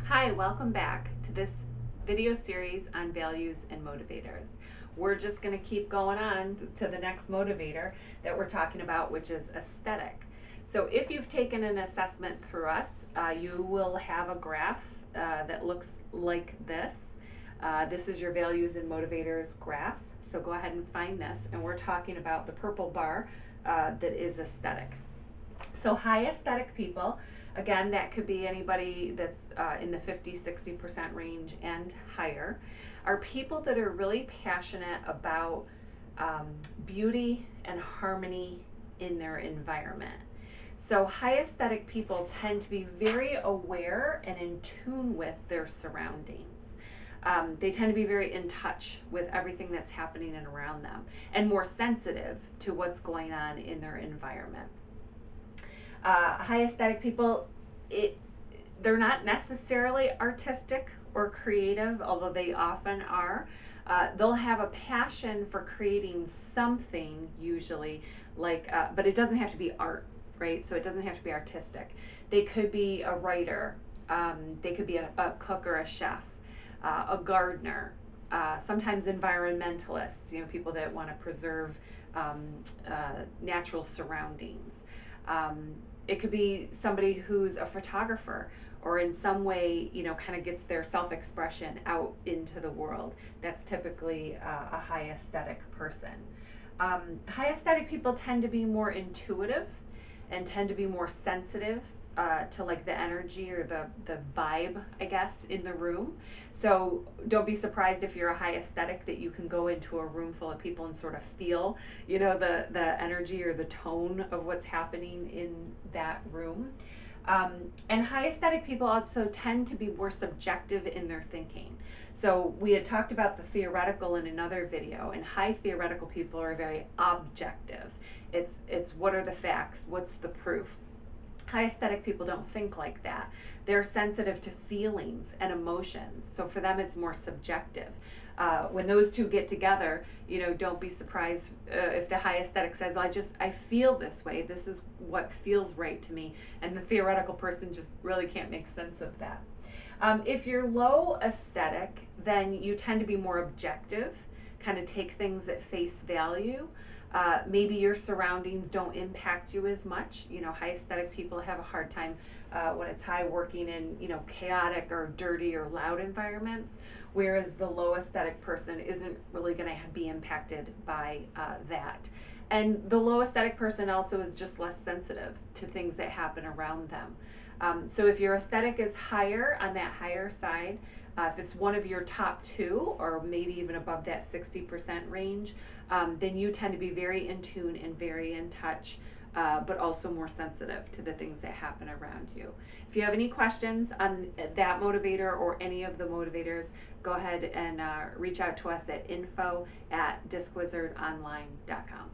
Hi, welcome back to this video series on values and motivators. We're just going to keep going on to the next motivator that we're talking about, which is aesthetic. So if you've taken an assessment through us, you will have a graph that looks like this. This is your values and motivators graph. So go ahead and find this, and we're talking about the purple bar that is aesthetic. So high aesthetic people, again, that could be anybody that's in the 50-60% range and higher, are people that are really passionate about beauty and harmony in their environment. So high aesthetic people tend to be very aware and in tune with their surroundings. They tend to be very in touch with everything that's happening and around them, and more sensitive to what's going on in their environment. High aesthetic people, they're not necessarily artistic or creative, although they often are. They'll have a passion for creating something, usually, like, but it doesn't have to be art, right? So it doesn't have to be artistic. They could be a writer, they could be a cook or a chef, a gardener, sometimes environmentalists, people that want to preserve natural surroundings. It could be somebody who's a photographer or in some way, kind of gets their self-expression out into the world. That's typically a high aesthetic person. High aesthetic people tend to be more intuitive and tend to be more sensitive to like the energy or the vibe, I guess, in the room. So don't be surprised if you're a high aesthetic that you can go into a room full of people and sort of feel, the energy or the tone of what's happening in that room. And high aesthetic people also tend to be more subjective in their thinking. So we had talked about the theoretical in another video, and high theoretical people are very objective. It's what are the facts? What's the proof? High aesthetic people don't think like that. They're sensitive to feelings and emotions. So for them, it's more subjective. When those two get together, don't be surprised if the high aesthetic says, I feel this way. This is what feels right to me. And the theoretical person just really can't make sense of that. If you're low aesthetic, then you tend to be more objective, kind of take things at face value. Maybe your surroundings don't impact you as much. High aesthetic people have a hard time when it's high working in, chaotic or dirty or loud environments, whereas the low aesthetic person isn't really going to be impacted by that. And the low aesthetic person also is just less sensitive to things that happen around them. So if your aesthetic is higher, on that higher side, if it's one of your top two, or maybe even above that 60% range, then you tend to be very in tune and very in touch, but also more sensitive to the things that happen around you. If you have any questions on that motivator or any of the motivators, go ahead and reach out to us at info@discwizardonline.com.